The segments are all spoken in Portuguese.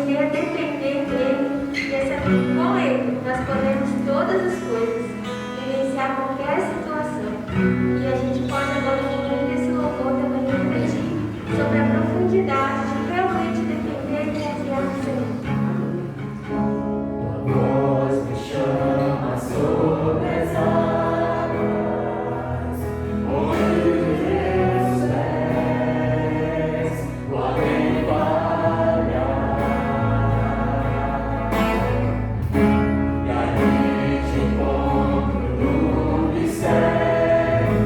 aprender a depender dele e a saber que com ele nós podemos todas as coisas, vivenciar qualquer situação. E a gente pode agora, no meio desse louvor, também refletir sobre a profundidade de realmente depender e confiar no Senhor. Tua voz me chama sobre as águas, onde teus pés podem falhar, e ali te encontro no mistério,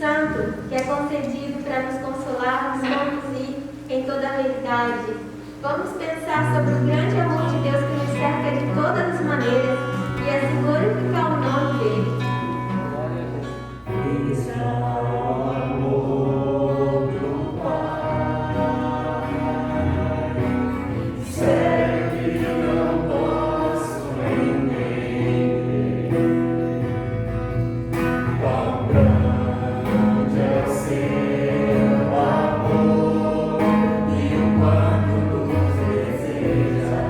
Santo, que é concedido para nos consolar, nos conduzir em toda a verdade. Vamos pensar sobre o grande amor de Deus que nos cerca de todas as maneiras e assim glorificar o nome dele. Esse é o amor do Pai. Sério que não posso entender quão grande é o seu amor e o quanto nos deseja.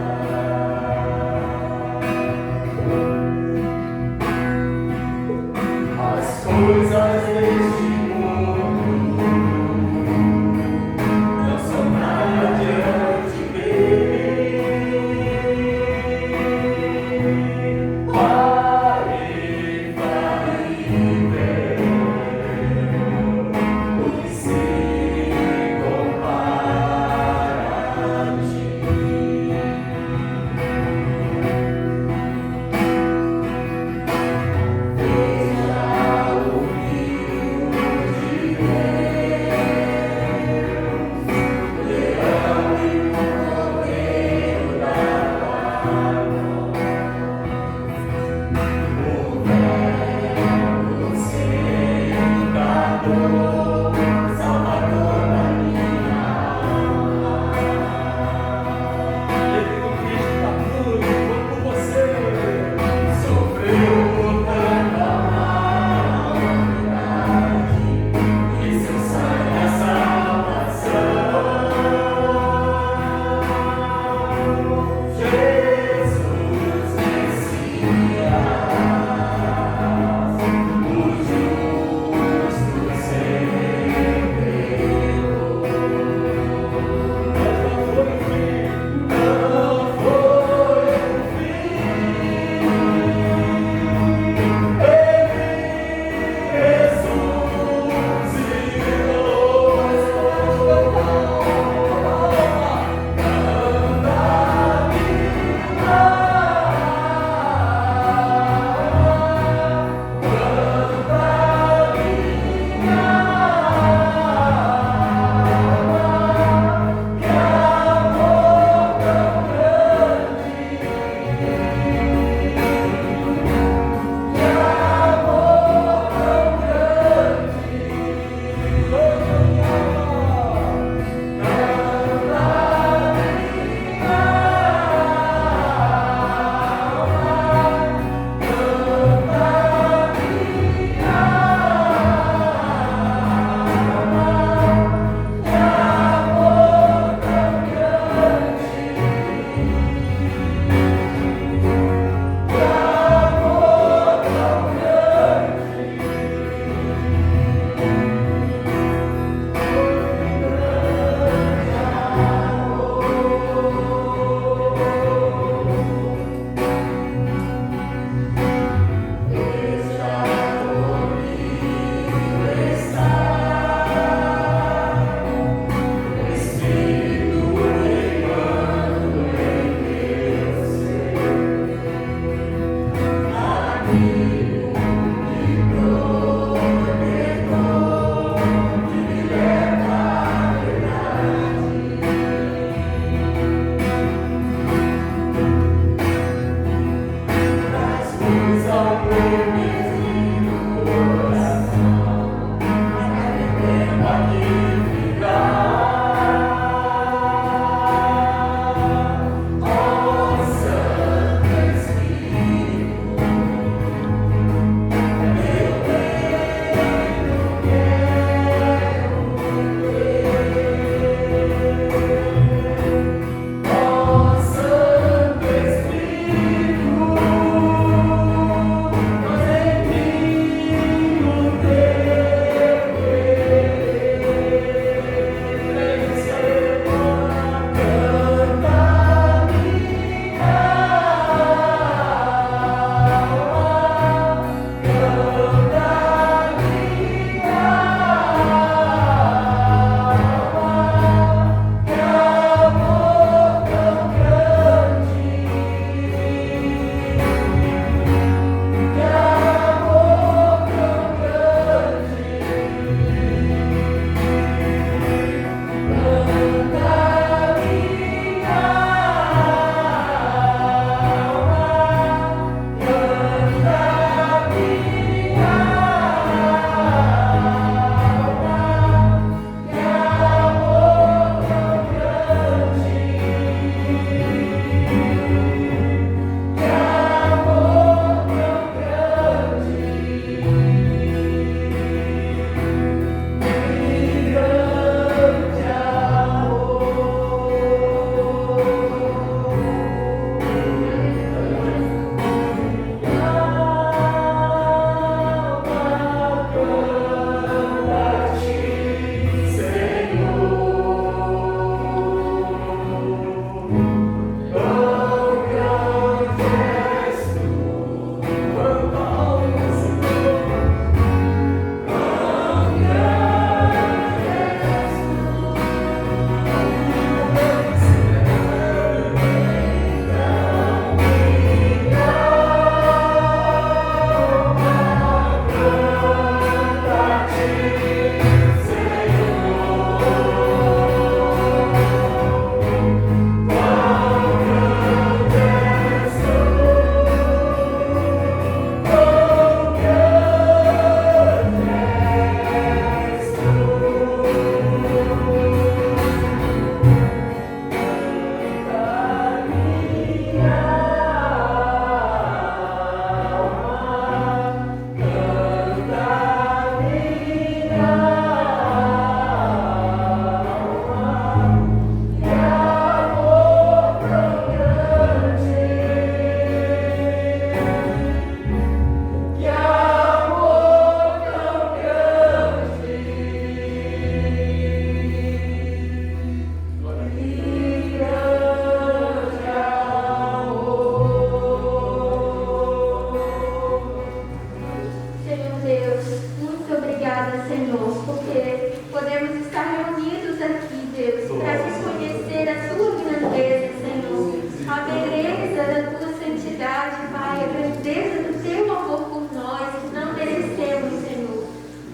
Senhor, porque podemos estar reunidos aqui, Deus, para reconhecer a tua grandeza, Senhor, a beleza da tua santidade, Pai, a grandeza do teu amor por nós, que não merecemos, Senhor.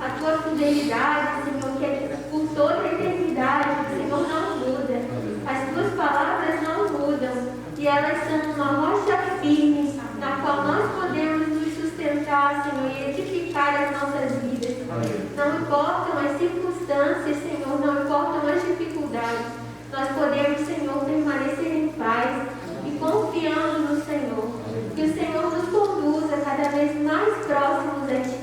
A tua fidelidade, Senhor, que é por toda a eternidade, Senhor, não muda. As tuas palavras não mudam e elas são uma rocha firme na qual nós podemos nos sustentar, Senhor, e edificar as nossas vidas. Não importam as circunstâncias, Senhor, não importam as dificuldades, nós podemos, Senhor, permanecer em paz e confiando no Senhor. Que o Senhor nos conduza cada vez mais próximos a Ti,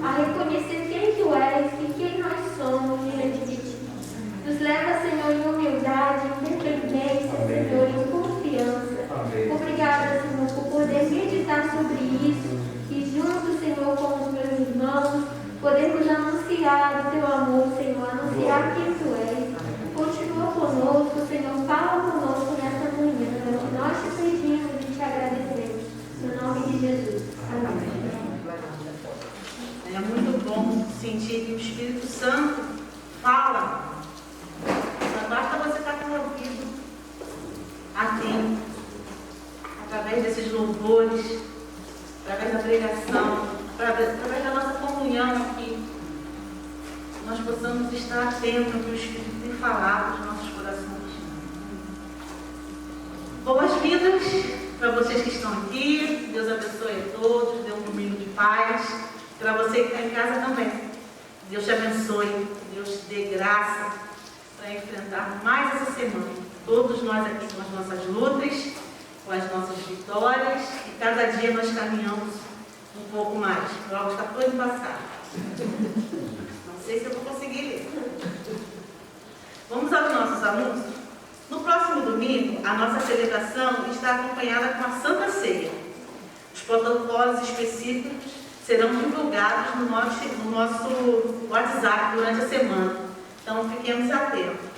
a reconhecer quem Tu és e quem nós somos diante de Ti. Nos leva, Senhor, em humildade, em dependência, Senhor, em confiança. Obrigada, Senhor, por poder meditar sobre isso e junto, Senhor, com os meus irmãos, podermos anunciar o Teu amor, Senhor, anunciar quem Tu és. Continua conosco, Senhor, fala conosco nessa manhã, é o que nós te pedimos e te agradecemos. No nome de Jesus. Amém. É muito bom sentir que o Espírito Santo fala. Só basta você estar com o ouvido atento, através desses louvores, através da pregação, através da nossa comunhão aqui, nós possamos estar atentos ao que o Espírito tem falado aos nossos corações. Boas-vindas para vocês que estão aqui. Deus abençoe a todos, dê um domingo de paz. Para você que está em casa também. Deus te abençoe, Deus te dê graça para enfrentar mais essa semana. Todos nós aqui com as nossas lutas, com as nossas vitórias, e cada dia nós caminhamos um pouco mais. Logo está todo passado. Não sei se eu vou conseguir ler. Vamos aos nossos anúncios. No próximo domingo, a nossa celebração está acompanhada com a Santa Ceia. Os protocolos específicos serão divulgados no nosso WhatsApp durante a semana. Então, fiquemos atentos.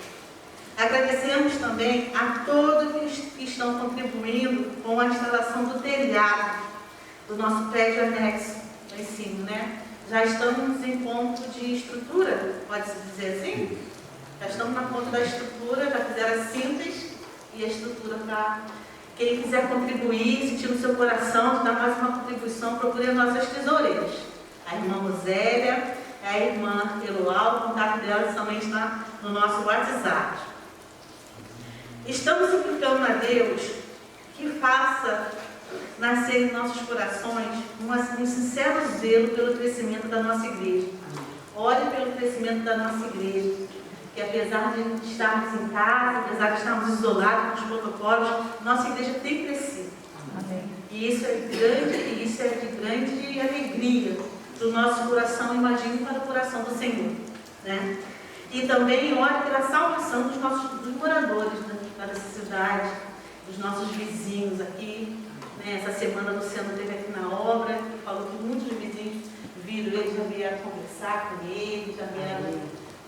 Agradecemos também a todos que estão contribuindo com a instalação do telhado do nosso prédio anexo do ensino, né? Já estamos em ponto de estrutura, pode-se dizer assim? Já estamos na ponta da estrutura, já fizeram as cintas e a estrutura para quem quiser contribuir, sentir no seu coração de dar mais uma contribuição, procure as nossas tesoureiras. A irmã Rosélia, a irmã Eloal, o contato delas também está no nosso WhatsApp. Estamos suplicando a Deus que faça nascer em nossos corações um sincero zelo pelo crescimento da nossa igreja. Ore pelo crescimento da nossa igreja, que apesar de estarmos em casa, apesar de estarmos isolados com os protocolos, nossa igreja tem crescido. Amém. E isso é de grande alegria do nosso coração, imagine para o coração do Senhor, né? E também ore pela salvação dos moradores dessa cidade, dos nossos vizinhos aqui, né? Essa semana o Luciano esteve aqui na obra e falou que muitos vizinhos viram ele, já vieram conversar com ele, já vieram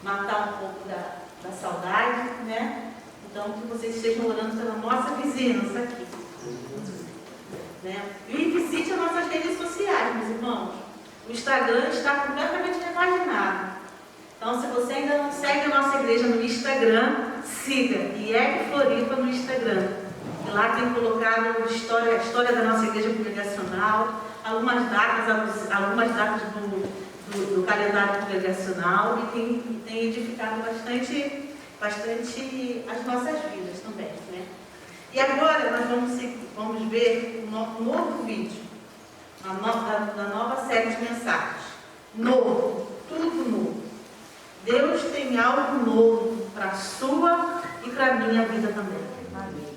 matar um pouco da saudade, né? Então, que vocês estejam orando pela nossa vizinhança aqui, né? E visite as nossas redes sociais, meus irmãos. O Instagram está completamente repaginado. Então, se você ainda não segue a nossa igreja no Instagram, siga IEC Floripa no Instagram. E lá tem colocado a história da nossa igreja congregacional, algumas datas do calendário congregacional e tem edificado bastante as nossas vidas também, né? E agora nós vamos ver um novo vídeo da nova série de mensagens. Novo, tudo novo. Deus tem algo novo para a sua e para a minha vida também. Amém.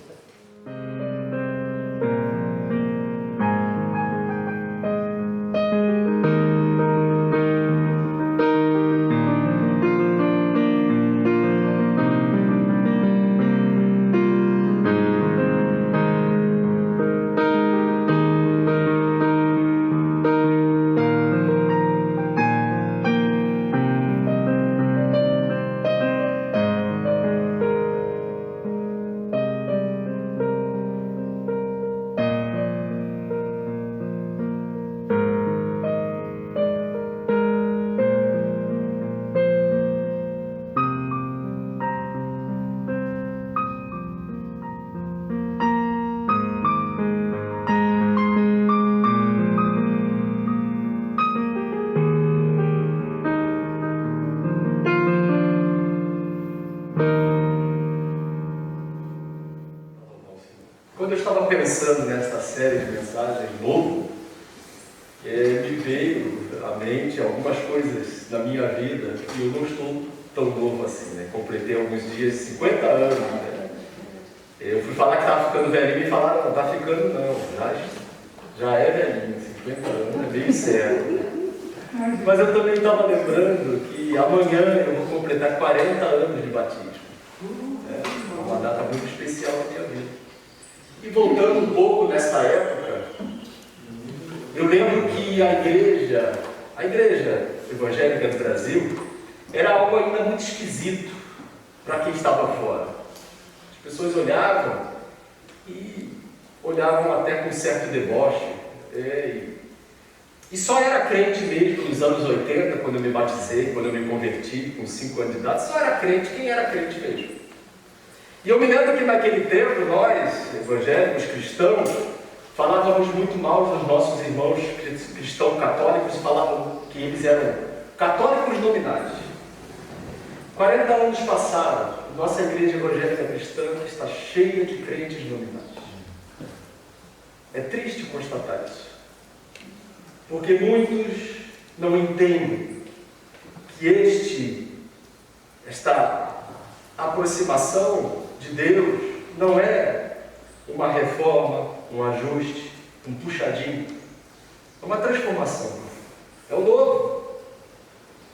série de mensagens novo, me veio à mente algumas coisas da minha vida e eu não estou tão novo assim, né? Completei alguns dias 50 anos, né? Eu fui falar que estava ficando velhinho e me falaram, não está ficando não, já é velhinho, 50 anos, é meio sério. Mas eu também estava lembrando que amanhã eu vou completar 40 anos de batismo. É uma data muito especial na minha vida. E voltando um pouco nessa época, eu lembro que a igreja evangélica do Brasil era algo ainda muito esquisito para quem estava fora. As pessoas olhavam até com certo deboche. E só era crente mesmo nos anos 80, quando eu me batizei, quando eu me converti, com 5 anos de idade, só era crente quem era crente mesmo. E eu me lembro que naquele tempo, nós, evangélicos, cristãos, falávamos muito mal dos nossos irmãos cristãos católicos, falavam que eles eram católicos nominais. 40 anos passaram, nossa igreja evangélica cristã está cheia de crentes nominais. É triste constatar isso. Porque muitos não entendem que esta aproximação de Deus não é uma reforma, um ajuste, um puxadinho. É uma transformação. É o novo.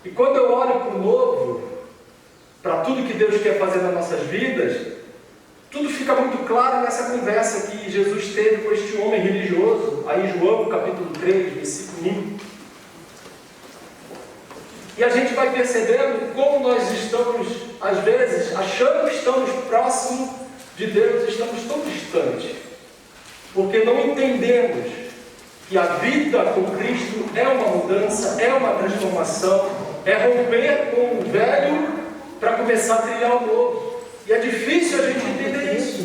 E quando eu olho para o novo, para tudo que Deus quer fazer nas nossas vidas, tudo fica muito claro nessa conversa que Jesus teve com este homem religioso, aí em João, capítulo 3, versículo 1. E a gente vai percebendo como nós estamos, às vezes, achando que estamos próximos de Deus, estamos tão distantes, porque não entendemos que a vida com Cristo é uma mudança, é uma transformação, é romper com o velho para começar a trilhar o novo. E é difícil a gente entender isso.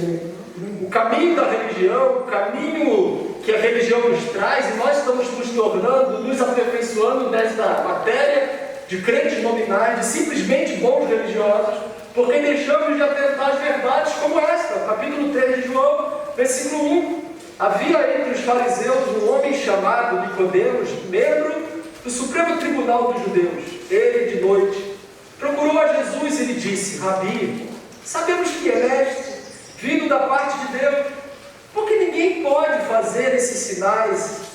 O caminho da religião, o caminho que a religião nos traz, e nós estamos nos tornando, nos aperfeiçoando nesta matéria de crentes nominais, de simplesmente bons religiosos, porque deixamos de atentar as verdades como esta, capítulo 3 de João, versículo 1. Havia entre os fariseus um homem chamado Nicodemos, membro do Supremo Tribunal dos Judeus. Ele, de noite, procurou a Jesus e lhe disse: Rabi, sabemos que é mestre, vindo da parte de Deus, porque ninguém pode fazer esses sinais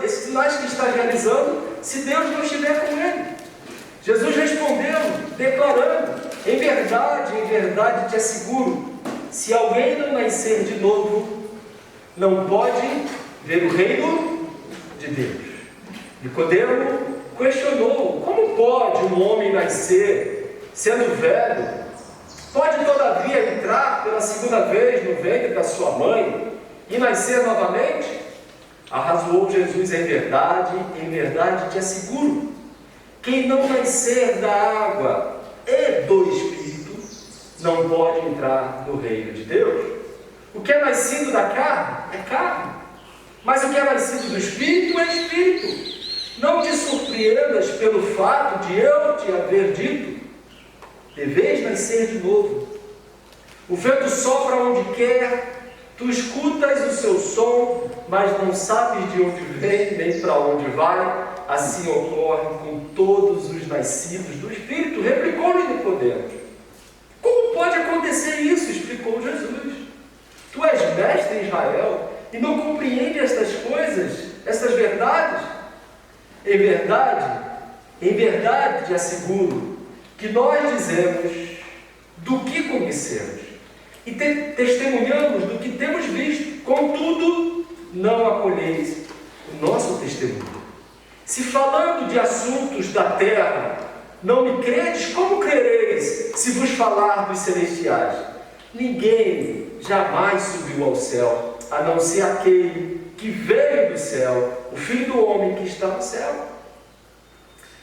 esses sinais que está realizando, se Deus não estiver com ele. Jesus respondeu, declarando: em verdade te asseguro, se alguém não nascer de novo, não pode ver o reino de Deus. Nicodemo questionou: como pode um homem nascer sendo velho? Pode todavia entrar pela segunda vez no ventre da sua mãe e nascer novamente? Arrazoou Jesus: em verdade te asseguro, quem não nascer da água e do Espírito não pode entrar no reino de Deus. O que é nascido da carne é carne, mas o que é nascido do Espírito é Espírito. Não te surpreendas pelo fato de eu te haver dito: deveis nascer de novo. O vento sopra onde quer, tu escutas o seu som, mas não sabes de onde vem nem para onde vai. Assim ocorre com todos os nascidos do Espírito. Replicou-lhe Nicodemos: como pode acontecer isso? Explicou Jesus: tu és mestre em Israel e não compreende estas coisas, estas verdades? Em verdade te asseguro que nós dizemos do que conhecemos e testemunhamos do que temos visto, contudo não acolheis o nosso testemunho. Se falando de assuntos da terra não me credes, como crereis se vos falar dos celestiais? Ninguém jamais subiu ao céu, a não ser aquele que veio do céu, o Filho do Homem que está no céu.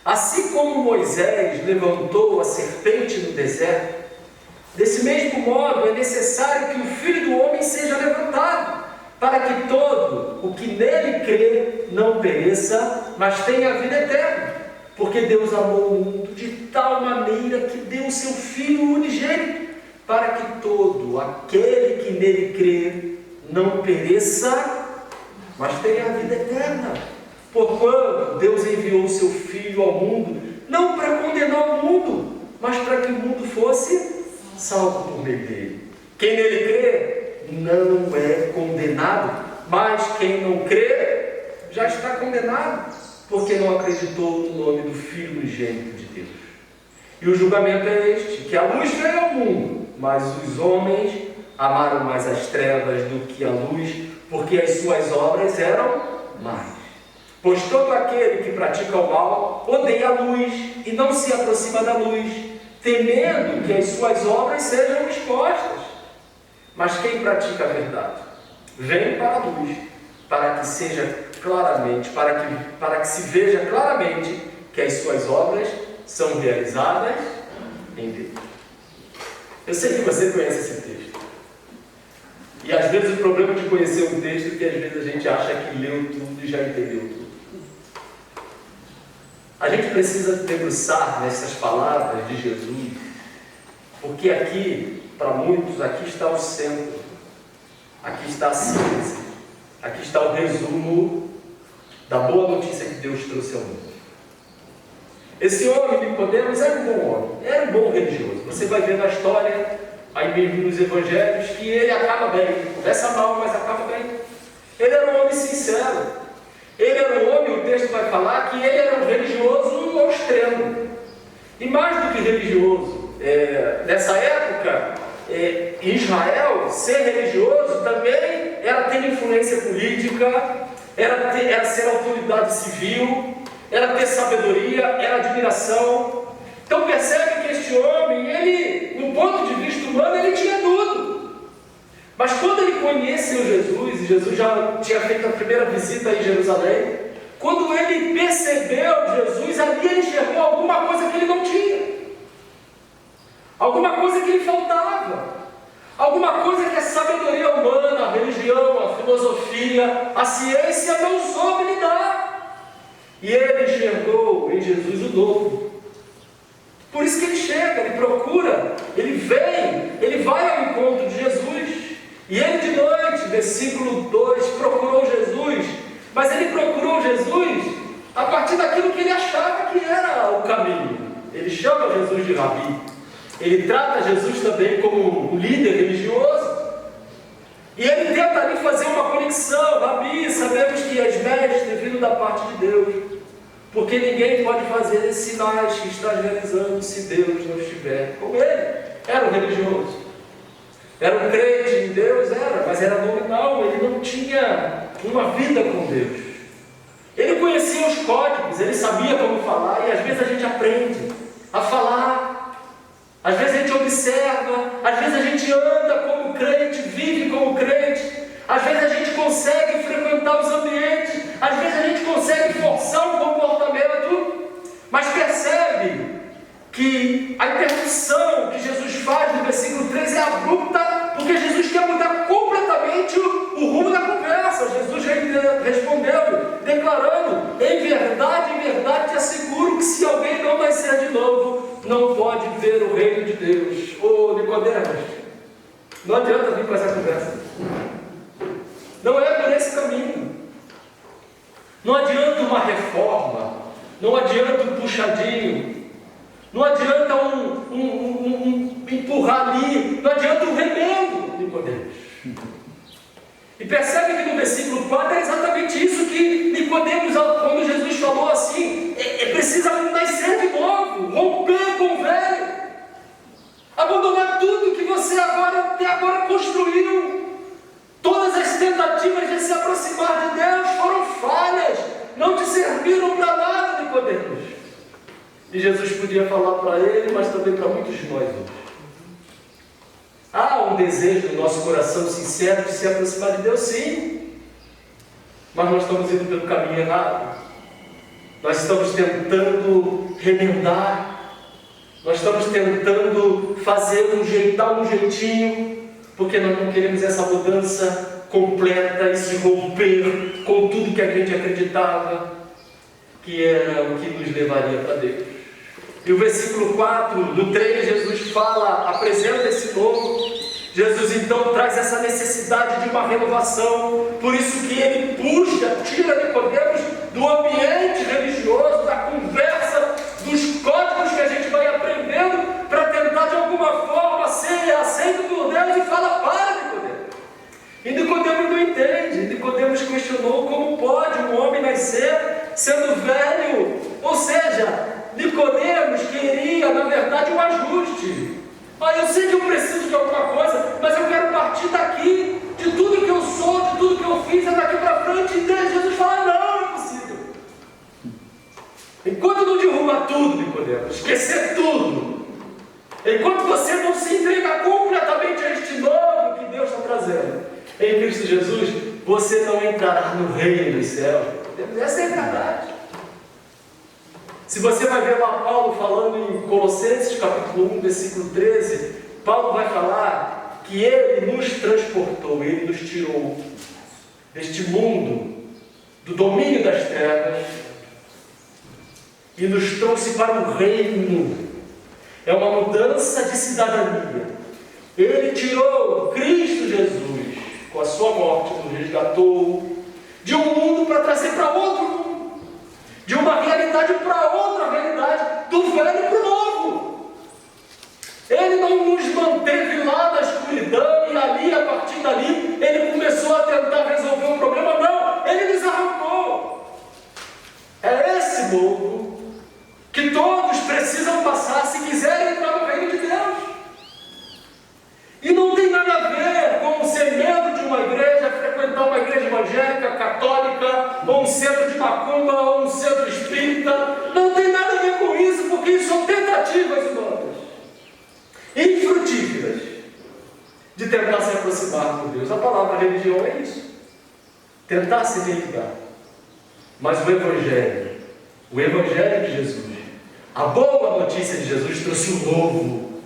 Assim como Moisés levantou a serpente no deserto, desse mesmo modo é necessário que o Filho do Homem seja levantado, para que todo o que nele crê não pereça, mas tenha a vida eterna. Porque Deus amou o mundo de tal maneira que deu o seu Filho unigênito, para que todo aquele que nele crê não pereça, mas tenha a vida eterna. Porquanto Deus enviou o seu Filho ao mundo, não para condenar o mundo, mas para que o mundo fosse salvo por meio dele. Quem nele crê não é condenado, mas quem não crê já está condenado, porque não acreditou no nome do Filho unigênito de Deus. E o julgamento é este, que a luz veio ao mundo, mas os homens amaram mais as trevas do que a luz, porque as suas obras eram más. Pois todo aquele que pratica o mal odeia a luz e não se aproxima da luz, temendo que as suas obras sejam expostas. Mas quem pratica a verdade vem para a luz, para que seja claramente, para que se veja claramente que as suas obras são realizadas em Deus. Eu sei que você conhece esse texto. E às vezes o problema de conhecer um texto é que às vezes a gente acha que leu tudo e já entendeu tudo. A gente precisa debruçar nessas palavras de Jesus, porque aqui, para muitos, aqui está o centro, aqui está a síntese, aqui está o resumo da boa notícia que Deus trouxe ao mundo. Esse homem, Nicodemos, era um bom homem, era um bom religioso. Você vai ver na história, aí mesmo nos evangelhos, que ele acaba bem, começa mal, mas acaba bem. Ele era um homem sincero. Ele era um homem, o texto vai falar, que ele era um religioso ao extremo. E mais do que religioso, nessa época, em Israel, ser religioso também era ter influência política, era ser autoridade civil, era ter sabedoria, era admiração. Então percebe que este homem, ele, no ponto de vista humano, ele tinha tudo. Mas quando ele conheceu Jesus, e Jesus já tinha feito a primeira visita em Jerusalém, quando ele percebeu Jesus, ali ele enxergou alguma coisa que ele não tinha, alguma coisa que lhe faltava, alguma coisa que a sabedoria humana, a religião, a filosofia, a ciência não soube lhe dar. E ele enxergou em Jesus o novo. Por isso que ele chega, ele procura, ele vem, ele vai ao encontro de Jesus. E ele de noite, versículo 2, procurou Jesus, mas ele procurou Jesus a partir daquilo que ele achava que era o caminho. Ele chama Jesus de Rabi, ele trata Jesus também como um líder religioso, e ele tenta ali fazer uma conexão. Rabi, sabemos que és mestre vindo da parte de Deus, porque ninguém pode fazer esses sinais que estás realizando se Deus não estiver com ele. Era um religioso. Era um crente em Deus, mas era nominal, ele não tinha uma vida com Deus. Ele conhecia os códigos, ele sabia como falar, e às vezes a gente aprende a falar, às vezes a gente observa, às vezes a gente anda como crente, vive como crente, às vezes a gente consegue frequentar os ambientes, às vezes a gente consegue forçar um comportamento, mas percebe que a interrupção que Jesus faz no versículo 3 é abrupta, porque Jesus quer mudar completamente o rumo da conversa. Jesus respondeu, declarando: em verdade te asseguro que se alguém não nascer de novo, não pode ver o reino de Deus. Ô Nicodemos, não adianta vir com essa conversa. Não é por esse caminho. Não adianta uma reforma, não adianta um puxadinho, não adianta um empurrar ali, não adianta um remendo, Nicodemos. E percebe que no versículo 4 é exatamente isso que Nicodemos, quando Jesus falou assim, precisa nascer de novo, romper com o velho, abandonar tudo que você até agora construiu. Todas as tentativas de se aproximar de Deus foram falhas, não te serviram para nada, Nicodemos. E Jesus podia falar para ele, mas também para muitos de nós hoje. Há um desejo no nosso coração sincero de se aproximar de Deus, sim. Mas nós estamos indo pelo caminho errado. Nós estamos tentando remendar. Nós estamos tentando dar um jeitinho, porque nós não queremos essa mudança completa e se romper com tudo que a gente acreditava que era o que nos levaria para Deus. E o versículo 4, do 3, Jesus fala, apresenta esse novo. Jesus então traz essa necessidade de uma renovação. Por isso que ele tira Nicodemos do ambiente religioso, da conversa, dos códigos que a gente vai aprendendo para tentar de alguma forma ser aceito por Deus, e fala: para, Nicodemos. E Nicodemos não entende. Nicodemos questionou como pode um homem nascer sendo velho. Ou seja, Nicodemos queria, na verdade, um ajuste. Eu sei que eu preciso de alguma coisa, mas eu quero partir daqui, de tudo que eu sou, de tudo que eu fiz, é daqui para frente. E Jesus fala: não é possível. Enquanto não derrubar tudo, Nicodemos, esquecer tudo, enquanto você não se entrega completamente a este novo que Deus está trazendo em Cristo Jesus, você não entrará no reino dos céus. Essa é a verdade. Se você vai ver lá Paulo falando em Colossenses capítulo 1, versículo 13, Paulo vai falar que ele nos transportou, ele nos tirou deste mundo, do domínio das trevas, e nos trouxe para o reino. É uma mudança de cidadania. Ele tirou Cristo Jesus, com a sua morte, nos resgatou de um mundo para trazer para outro mundo. De uma realidade para outra realidade, do velho para o novo. Ele não nos manteve lá na escuridão e ali, a partir dali, ele começou a tentar resolver um problema. Não, ele nos arrancou. É esse novo que todos precisam passar se quiserem entrar no reino de Deus. E não tem nada a ver com ser membro de uma igreja, frequentar uma igreja evangélica, católica, ou um centro de macumba, ou um centro espírita. Não tem nada a ver com isso, porque isso são tentativas humanas, infrutíferas, de tentar se aproximar de Deus. A palavra religião é isso. Tentar se ligar. Mas o Evangelho de Jesus, a boa notícia de Jesus trouxe um novo.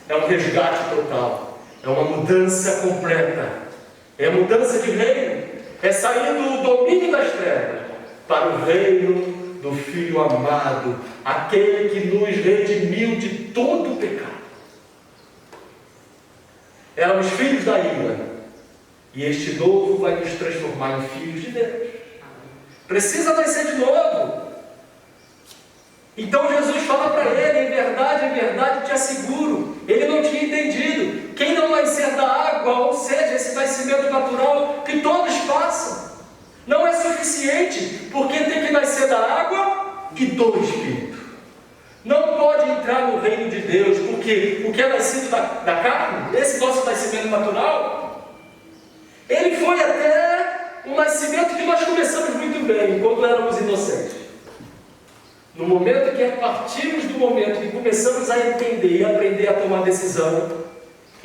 É um resgate total. É uma mudança completa. É mudança de reino. É sair do domínio das trevas para o reino do Filho amado, aquele que nos redimiu de todo o pecado. Éramos filhos da ira, e este novo vai nos transformar em filhos de Deus. Precisa nascer de novo. Então Jesus fala para ele: em verdade te asseguro. Ele não tinha entendido. Quem não nascer da água, ou seja, esse nascimento natural que todos passam, não é suficiente, porque tem que nascer da água e do Espírito. Não pode entrar no reino de Deus, porque o que é nascido da carne, esse nosso nascimento natural, ele foi até um nascimento que nós começamos muito bem, quando éramos inocentes. No momento que partimos do momento que começamos a entender e aprender a tomar decisão,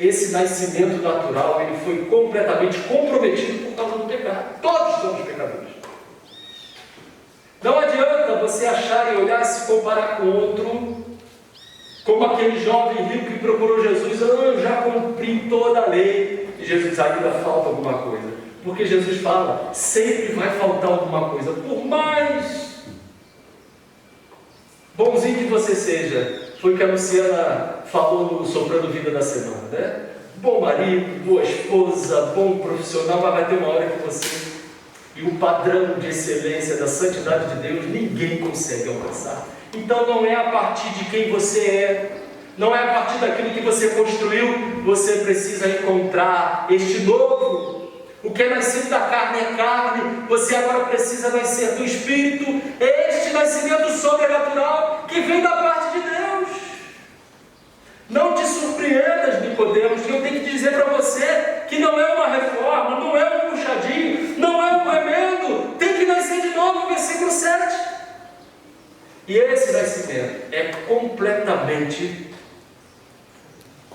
esse nascimento natural ele foi completamente comprometido por causa do pecado. Todos somos pecadores. Não adianta você achar e olhar e se comparar com outro, como aquele jovem rico que procurou Jesus: eu já cumpri toda a lei. E Jesus: ainda falta alguma coisa. Porque Jesus fala: sempre vai faltar alguma coisa. Por mais bonzinho que você seja, foi o que a Luciana falou no Soprando Vida da Semana, né? Bom marido, boa esposa, bom profissional, mas vai ter uma hora que você... E o padrão de excelência da santidade de Deus, ninguém consegue alcançar. Então não é a partir de quem você é, não é a partir daquilo que você construiu. Você precisa encontrar este novo. O que é nascido da carne é carne, você agora precisa nascer do Espírito, este nascimento sobrenatural que vem da parte de Deus. Não te surpreendas, Nicodemos, que eu tenho que dizer para você que não é uma reforma, não é um puxadinho, não é um remendo, tem que nascer de novo, versículo 7. E esse nascimento é completamente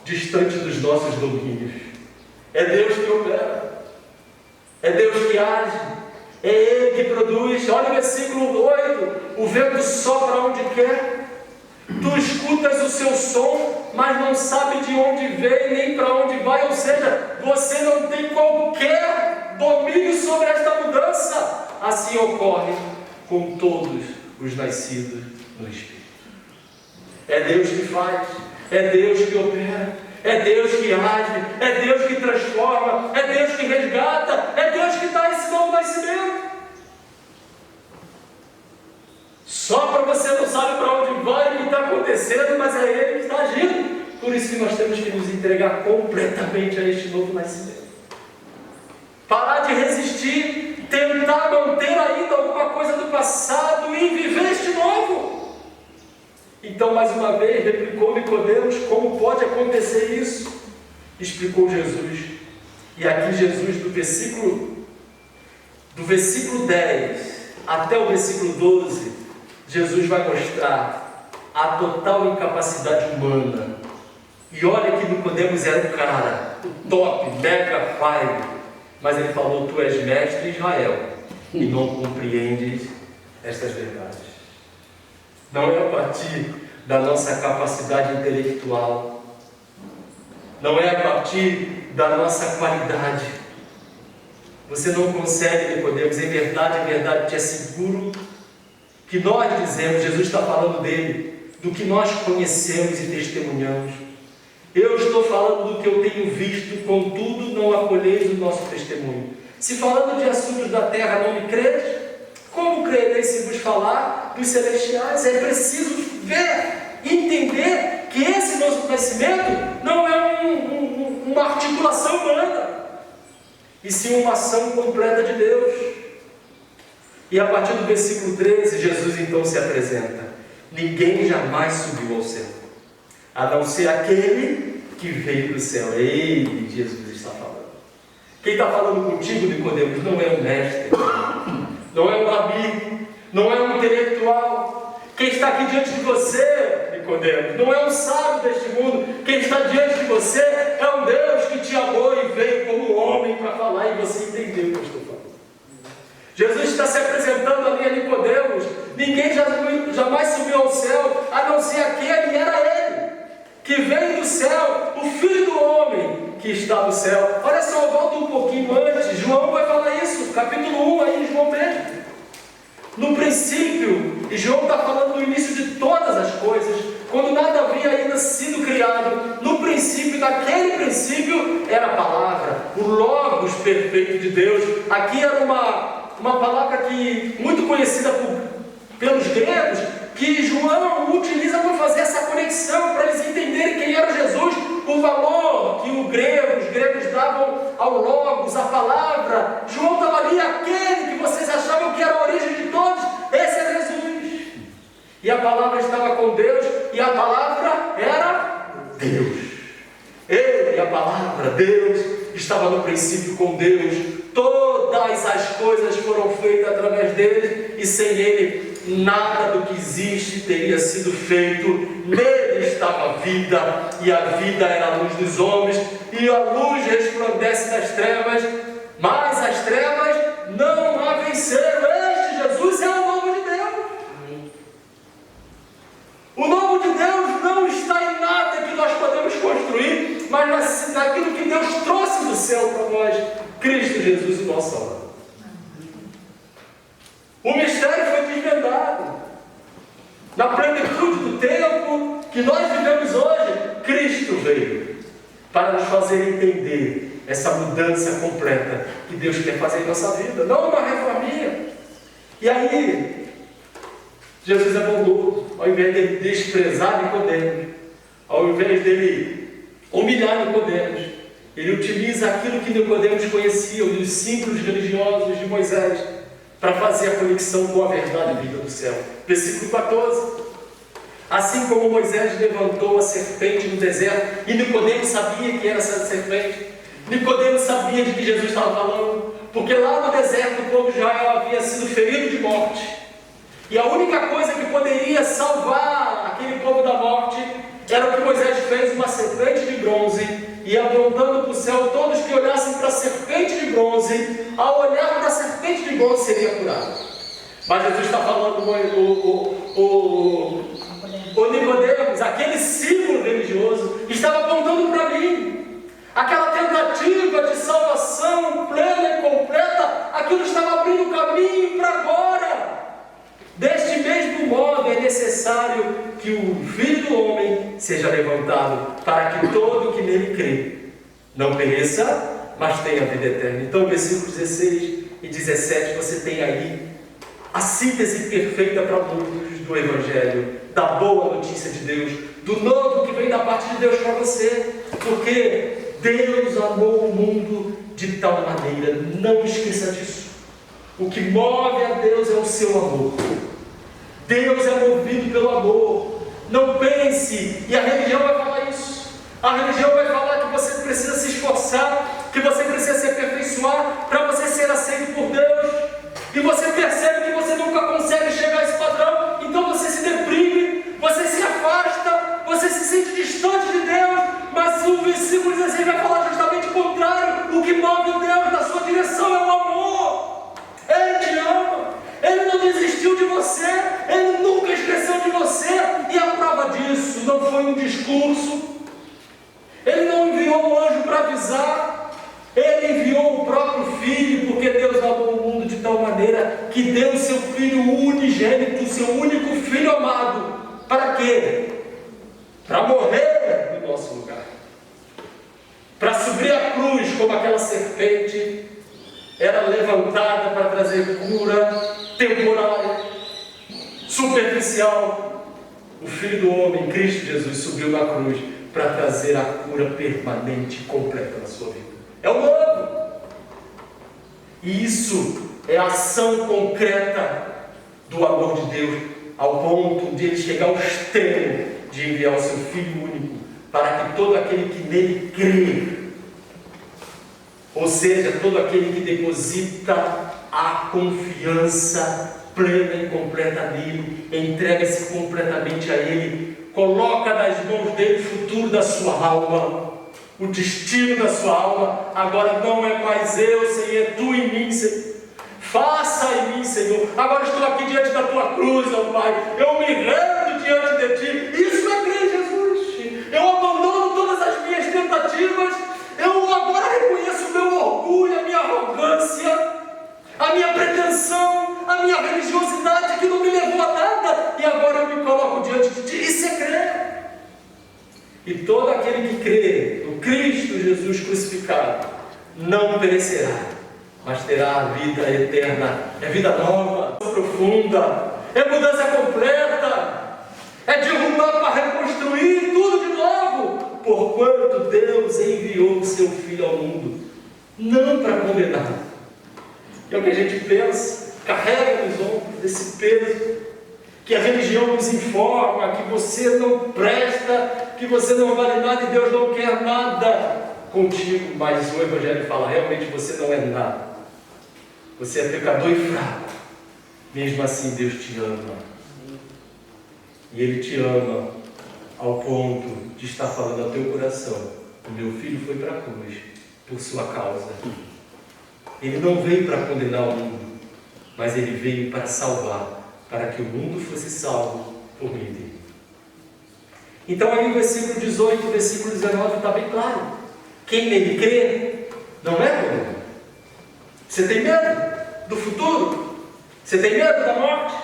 distante dos nossos domínios. É Deus que opera. É Deus que age, é Ele que produz. Olha o versículo 8: o vento sopra onde quer, tu escutas o seu som, mas não sabe de onde vem nem para onde vai. Ou seja, você não tem qualquer domínio sobre esta mudança. Assim ocorre com todos os nascidos no Espírito. É Deus que faz. É Deus que opera, é Deus que age, é Deus que transforma, é Deus que resgata, é Deus que dá esse novo nascimento. Só para você não sabe para onde vai, o que está acontecendo, mas é Ele que está agindo. Por isso que nós temos que nos entregar completamente a este novo nascimento. Parar de resistir, tentar manter ainda alguma coisa do passado e viver este novo. Então, mais uma vez, replicou Nicodemos: como pode acontecer isso? Explicou Jesus. E aqui Jesus, do versículo 10 até o versículo 12, Jesus vai mostrar a total incapacidade humana. E olha que Nicodemos era o cara, o top, mega pai. Mas ele falou: tu és mestre em Israel e não compreendes estas verdades. Não é a partir da nossa capacidade intelectual, não é a partir da nossa qualidade. Você não consegue, Nicodemos. Em verdade, te asseguro que nós dizemos, Jesus está falando dele, do que nós conhecemos e testemunhamos. Eu estou falando do que eu tenho visto, contudo não acolheis o nosso testemunho. Se falando de assuntos da terra não me credes, como crereis se vos falar dos celestiais? É preciso ver, entender que esse nosso nascimento não é uma articulação humana, e sim uma ação completa de Deus. E a partir do versículo 13, Jesus então se apresenta: ninguém jamais subiu ao céu, a não ser aquele que veio do céu. É Ele, Jesus está falando. Quem está falando contigo, Nicodemos, não é um mestre, não é um amigo, não é um intelectual. Quem está aqui diante de você, Nicodemos, não é um sábio deste mundo. Quem está diante de você é um Deus que te amou e veio como homem para falar, e você entendeu o que eu estou falando. Jesus está se apresentando ali a Nicodemos: ninguém jamais subiu ao céu, a não ser aquele, e era Ele, que veio do céu, o Filho do Homem que está no céu. Olha só, volta um pouquinho antes, João vai falar isso, capítulo 1, aí em João mesmo. No princípio, e João está falando do início de todas as coisas, quando nada havia ainda sido criado. No princípio, naquele princípio, era a palavra, o Logos perfeito de Deus. Aqui era uma palavra que muito conhecida pelos gregos, que João utiliza para fazer essa conexão, para eles entenderem quem era Jesus, o valor que os gregos davam ao Logos, a palavra. João estava ali: aquele que vocês achavam que era a origem de todos, esse é Jesus. E a palavra estava com Deus, e a palavra era Deus. Ele, a palavra, Deus, estava no princípio com Deus. Todas as coisas foram feitas através dele, e sem ele nada do que existe teria sido feito. Nele estava a vida, e a vida era a luz dos homens, e a luz resplandece nas trevas, mas as trevas não a venceram. Este Jesus é o novo de Deus. Amém. O novo de Deus não está em nada que nós podemos construir, mas naquilo que Deus trouxe do céu para nós: Cristo Jesus, o nosso Salvador. O mistério foi desvendado. Na plenitude do tempo que nós vivemos hoje, Cristo veio para nos fazer entender essa mudança completa que Deus quer fazer em nossa vida, não uma reforminha. E aí, Jesus é bondoso. Ao invés de desprezar Nicodemos, ao invés dele humilhar Nicodemos, ele utiliza aquilo que Nicodemos conhecia, os símbolos religiosos de Moisés, para fazer a conexão com a verdade vinda do céu. Versículo 14: assim como Moisés levantou a serpente no deserto, e Nicodemos sabia que era essa serpente, Nicodemos sabia de que Jesus estava falando, porque lá no deserto o povo de Israel havia sido ferido de morte, e a única coisa que poderia salvar aquele povo da morte era o que Moisés fez: uma serpente de bronze, e apontando para o céu, todos que olhassem para a serpente de bronze, ao olhar para a serpente de bronze, seria curado. Mas Jesus está falando: o Nicodemos, aquele símbolo religioso, estava apontando para mim. Aquela tentativa de salvação plena e completa, aquilo estava abrindo caminho para agora. Deste mesmo modo, é necessário necessário que o Filho do Homem seja levantado, para que todo que nele crê não pereça, mas tenha vida eterna. Então, versículos 16 e 17, você tem aí a síntese perfeita para muitos do Evangelho, da boa notícia de Deus, do novo que vem da parte de Deus para você, porque Deus amou o mundo de tal maneira, não esqueça disso. O que move a Deus é o seu amor. Deus é movido pelo amor. Não pense, e a religião vai falar isso. A religião vai falar que você precisa se esforçar, que você precisa se aperfeiçoar para você ser aceito por Deus. E você percebe que você nunca consegue chegar a esse padrão, então você se deprime, você se afasta, você se sente distante de Deus. Mas o versículo 16 vai falar justamente o contrário. O que move Deus na sua direção é o amor. Ele te ama, Ele não desistiu de você, Ele nunca esqueceu de você. E a prova disso não foi um discurso, Ele não enviou um anjo para avisar, Ele enviou o próprio Filho, porque Deus amou o mundo de tal maneira que deu o seu Filho unigênito, o seu único Filho amado. Para quê? Para morrer no nosso lugar, para subir a cruz como aquela serpente era levantada para trazer cura temporária, superficial. O Filho do Homem, Cristo Jesus, subiu na cruz para trazer a cura permanente e completa na sua vida. É o novo. E isso é a ação concreta do amor de Deus, ao ponto de Ele chegar ao extremo de enviar o seu Filho único, para que todo aquele que nele crê, ou seja, todo aquele que deposita a confiança plena e completa nele, entrega-se completamente a Ele, coloca nas mãos dele o futuro da sua alma, o destino da sua alma. Agora não é mais eu, Senhor, é Tu em mim, Senhor. Faça em mim, Senhor. Agora estou aqui diante da Tua cruz, ó Pai. Eu me rendo diante de Ti. Isso é crer em Jesus. Eu abandono todas as minhas tentativas. Eu agora reconheço o meu orgulho, a minha arrogância, a minha pretensão, a minha religiosidade que não me levou a nada. E agora eu me coloco diante de Ti. Isso é crer. E todo aquele que crê no Cristo Jesus crucificado não perecerá, mas terá a vida eterna. É vida nova, profunda, é mudança completa, é derrubar para reconstruir tudo de novo. Porquanto Deus enviou o seu Filho ao mundo, não para condenar. É o que a gente pensa, carrega nos ombros esse peso, que a religião nos informa que você não presta, que você não vale nada e Deus não quer nada contigo. Mas o Evangelho fala, realmente você não é nada. Você é pecador e fraco. Mesmo assim Deus te ama. E Ele te ama ao ponto de estar falando ao teu coração: o meu filho foi para a cruz por sua causa. Ele não veio para condenar o mundo, mas Ele veio para salvar, para que o mundo fosse salvo por meio dele. Então aí o versículo 18, o versículo 19 está bem claro. Quem nele crê não é condenado. Você tem medo do futuro? Você tem medo da morte?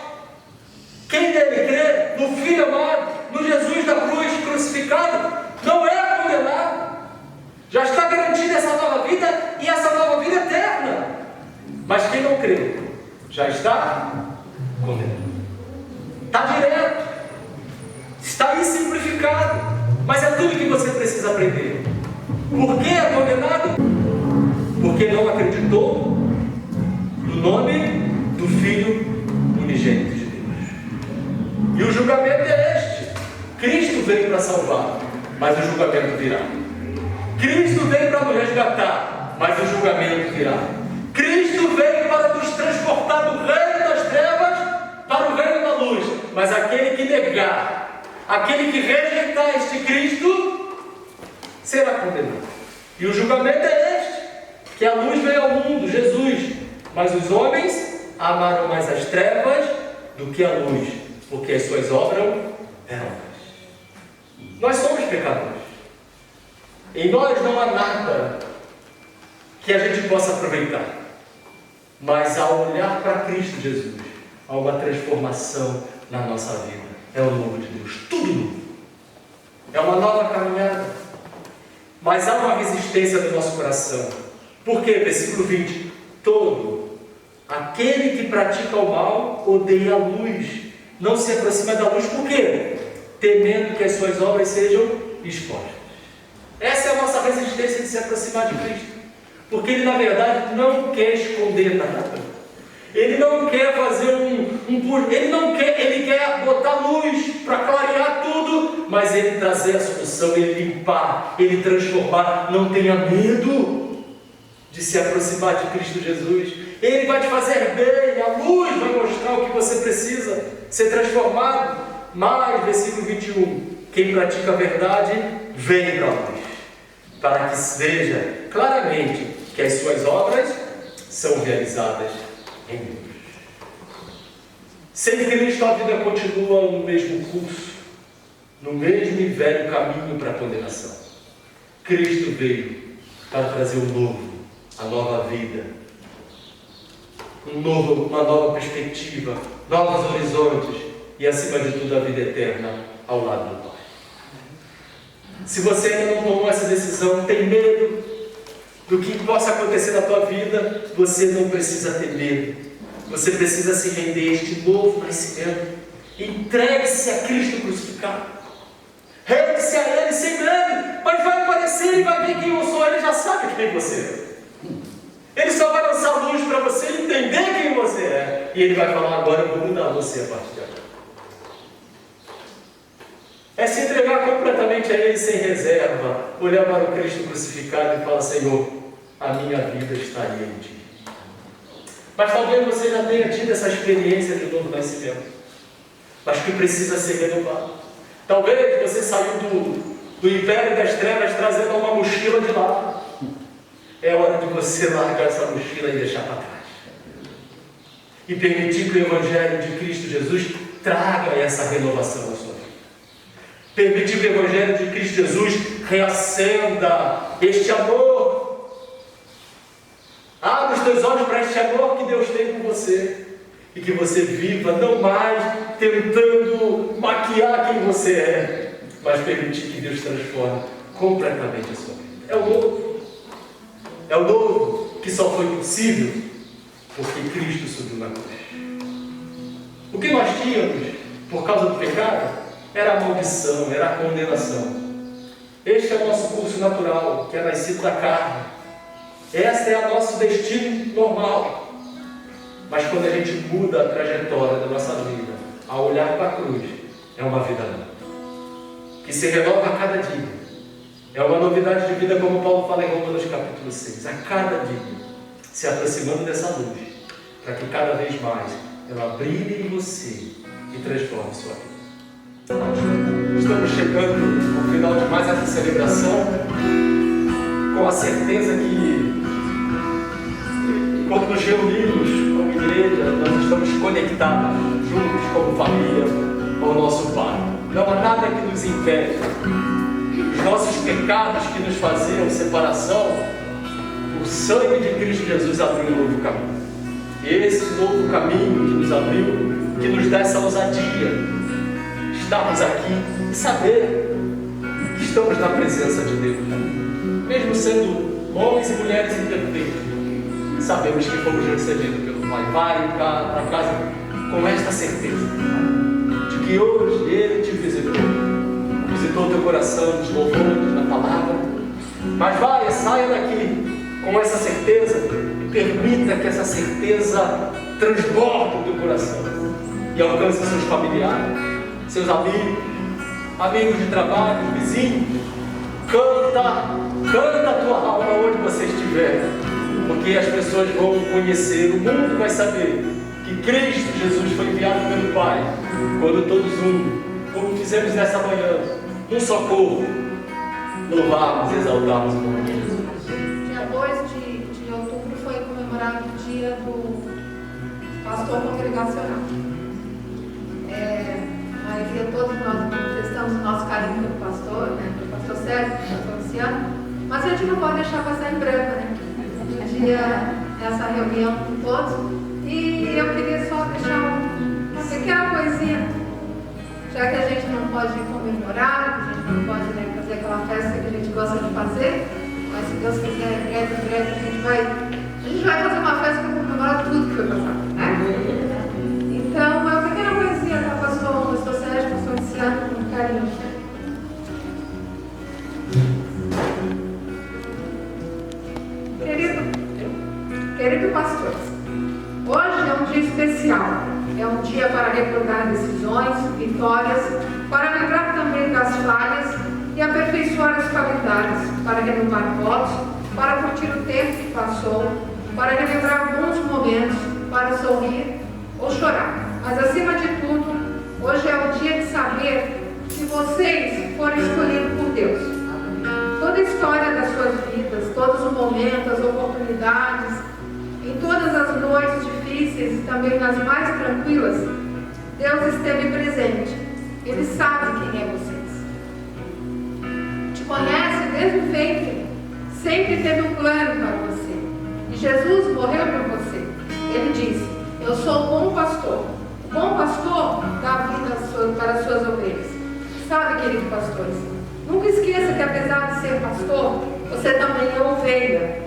Quem nele crê, no Filho amado, no Jesus da cruz crucificado, não é condenado. Já está garantida essa nova vida e essa nova vida eterna. Mas quem não crê, já está condenado. Está direto. Está aí simplificado. Mas é tudo que você precisa aprender. Por que é condenado? Porque não acreditou no nome do Filho unigênito de Deus. E o julgamento é este. Cristo veio para salvar, mas o julgamento virá. Cristo veio para nos resgatar, mas o julgamento virá. Cristo veio para nos transportar do reino das trevas para o reino da luz. Mas aquele que negar, aquele que rejeitar este Cristo, será condenado. E o julgamento é este, que a luz veio ao mundo, Jesus. Mas os homens amaram mais as trevas do que a luz, porque as suas obras eram más. Nós somos pecadores. Em nós não há nada que a gente possa aproveitar. Mas ao olhar para Cristo Jesus, há uma transformação na nossa vida. é o novo de Deus, tudo novo. É uma nova caminhada. Mas há uma resistência do nosso coração. Por quê? Versículo 20. Todo aquele que pratica o mal odeia a luz, não se aproxima da luz. Por quê? Temendo que as suas obras sejam expostas. Essa é a nossa resistência de se aproximar de Cristo. Porque Ele, na verdade, não quer esconder nada. Ele não quer fazer Ele quer botar luz para clarear tudo, mas Ele trazer a solução, Ele limpar, Ele transformar. Não tenha medo de se aproximar de Cristo Jesus. Ele vai te fazer bem, a luz vai mostrar o que você precisa ser transformado. Mas, versículo 21, quem pratica a verdade, vem para a luz, para que se veja claramente que as suas obras são realizadas em Deus. Sem Cristo, a vida continua no mesmo curso, no mesmo e velho caminho para a condenação. Cristo veio para trazer o novo, a nova vida, uma nova perspectiva, novos horizontes e, acima de tudo, a vida eterna ao lado do Pai. Se você ainda não tomou essa decisão, tem medo do que possa acontecer na tua vida, você não precisa ter medo. Você precisa se render a este novo nascimento. Entregue-se a Cristo crucificado. Rende-se a Ele sem medo. Mas vai aparecer e vai ver quem eu sou. Ele já sabe quem você é. Ele só vai lançar luz para você entender quem você é. E Ele vai falar: agora eu vou mudar você a partir de agora. É se entregar completamente a Ele sem reserva. Olhar para o Cristo crucificado e falar: Senhor, a minha vida estaria em Ti. Mas talvez você já tenha tido essa experiência de novo nascimento, mas que precisa ser renovado. Talvez você saiu do império das trevas trazendo uma mochila de lá. É hora de você largar essa mochila e deixar para trás. E permitir que o Evangelho de Cristo Jesus traga essa renovação na sua vida. Permitir que o Evangelho de Cristo Jesus reacenda este amor. Abre os teus olhos para este amor que Deus tem por você. E que você viva não mais tentando maquiar quem você é, mas permitir que Deus transforme completamente a sua vida. É o novo. É o novo que só foi possível porque Cristo subiu na cruz. O que nós tínhamos por causa do pecado era a maldição, era a condenação. Este é o nosso curso natural, que é nascido da carne. Este é o nosso destino normal. Mas quando a gente muda a trajetória da nossa vida, ao olhar para a cruz, é uma vida nova, que se renova a cada dia. É uma novidade de vida, como Paulo fala em Romanos capítulo 6. A cada dia, se aproximando dessa luz, para que cada vez mais ela brilhe em você e transforme sua vida. Estamos chegando ao final de mais essa celebração, com a certeza que quando nos reunimos como igreja, nós estamos conectados, juntos como família, com o nosso Pai. Não há nada que nos impede. Os nossos pecados que nos faziam separação, o sangue de Cristo Jesus abriu um novo caminho. Esse novo caminho que nos abriu, que nos dá essa ousadia, estarmos aqui e saber que estamos na presença de Deus. Mesmo sendo homens e mulheres imperfeitos, sabemos que fomos recebidos pelo Pai. Vai para casa com esta certeza de que hoje Ele te visitou o teu coração, nos louvando na palavra. Mas saia daqui com essa certeza e permita que essa certeza transborde o teu coração e alcance seus familiares, seus amigos de trabalho, vizinhos. Canta a tua alma onde você estiver, porque as pessoas vão conhecer, o mundo vai saber que Cristo Jesus foi enviado pelo Pai, quando todos como fizemos nessa manhã, um só corpo, louvarmos e exaltarmos o nome de Jesus. Dia 2 de outubro foi comemorado o dia do pastor congregacional. A maioria, todos nós manifestamos o nosso carinho pelo pastor, pelo pastor Sérgio, pelo pastor Luciano, mas a gente não pode deixar passar em branco, A gente ia essa reunião com todos e eu queria só deixar uma pequena coisinha, já pode comemorar, a gente não pode, né, fazer aquela festa que a gente gosta de fazer, mas se Deus quiser, em breve a gente vai fazer uma festa para comemorar tudo que foi passado, né? Então, é uma pequena poesia, tá, pastor Sérgio, pastor Luciano, com carinho. Querido pastor, hoje é um dia especial. É um dia para recordar decisões, vitórias, para lembrar também das falhas e aperfeiçoar as qualidades, para renovar votos, para curtir o tempo que passou, para relembrar bons momentos, para sorrir ou chorar. Mas acima de tudo, hoje é o dia de saber que vocês foram escolhidos por Deus. Toda a história das suas vidas, todos os momentos, as oportunidades, em todas as noites difíceis e também nas mais tranquilas, Deus esteve presente. Ele sabe quem é vocês. Te conhece desde o ventre. Sempre teve um plano para você. E Jesus morreu por você. Ele disse: eu sou o bom pastor. O bom pastor dá vida para as suas ovelhas. Sabe, queridos pastores, nunca esqueça que apesar de ser pastor, você também é ovelha.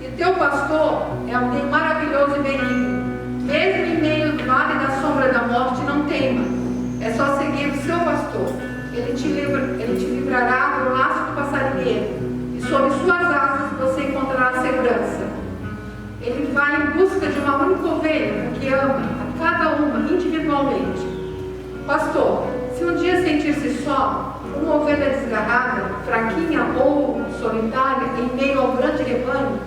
E teu pastor é alguém maravilhoso e benigno. Mesmo em meio do vale da sombra da morte, não tema. É só seguir o seu pastor. Ele te livrará do laço do passarinheiro. E sob suas asas você encontrará segurança. Ele vai em busca de uma única ovelha, que ama a cada uma individualmente. Pastor, se um dia sentir-se só, uma ovelha desgarrada, fraquinha ou solitária, em meio ao grande rebanho,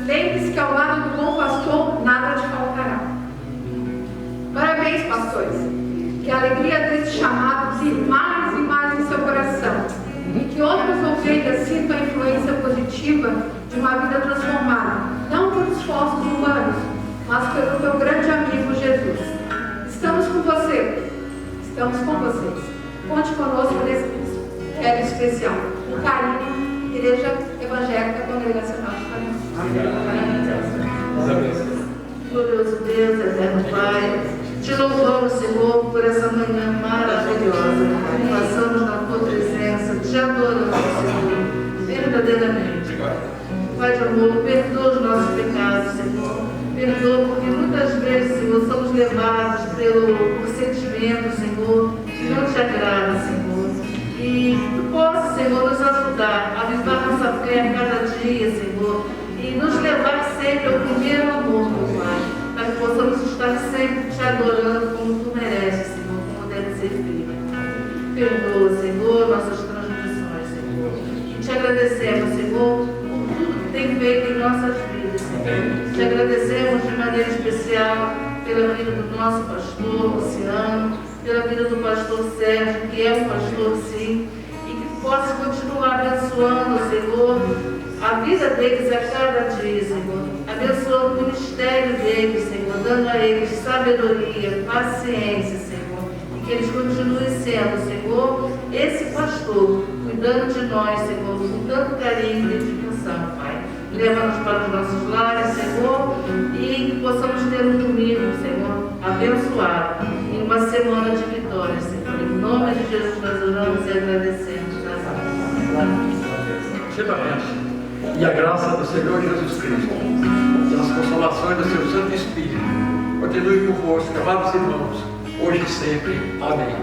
lembre-se que ao lado do bom pastor nada te faltará. Parabéns, pastores. Que a alegria desse chamado brilhe mais e mais em seu coração. E que outras ovelhas sintam a influência positiva de uma vida transformada, não por esforços humanos, mas pelo teu grande amigo Jesus. Estamos com você. Estamos com vocês. Conte conosco nesse ministério especial. Com carinho, Igreja Evangélica Congregacional de Florianópolis. Glorioso Deus, eterno Pai, te louvamos, Senhor, por essa manhã maravilhosa. Passamos na tua presença, te adoramos, Senhor, verdadeiramente. Pai de amor, perdoa os nossos pecados, Senhor. Perdoa porque muitas vezes, Senhor, somos levados por sentimentos, Senhor, que não te agrada, Senhor. E tu possas, Senhor, nos ajudar a avivar nossa fé a cada dia, Senhor, e nos levar sempre ao primeiro amor, meu Pai, para que possamos estar sempre te adorando como tu mereces, Senhor, como deve ser feito. Perdoa, Senhor, nossas transgressões, Senhor. E te agradecemos, Senhor, por tudo que tem feito em nossas vidas, Senhor. Te agradecemos de maneira especial pela vida do nosso pastor Luciano, pela vida do pastor Sérgio, que é um pastor, sim, e que possa continuar abençoando, Senhor, a vida deles a cada dia, Senhor, abençoando o ministério deles, Senhor, dando a eles sabedoria, paciência, Senhor, e que eles continuem sendo, Senhor, esse pastor, cuidando de nós, Senhor, com tanto carinho e dedicação, Pai. Leva-nos para os nossos lares, Senhor, e que possamos ter um domingo, Senhor, abençoado, e uma semana de vitória, Senhor. Em nome de Jesus nós oramos e agradecemos. Certamente. E a graça do Senhor Jesus Cristo e as consolações do seu Santo Espírito continue convosco, amados irmãos, hoje e sempre. Amém.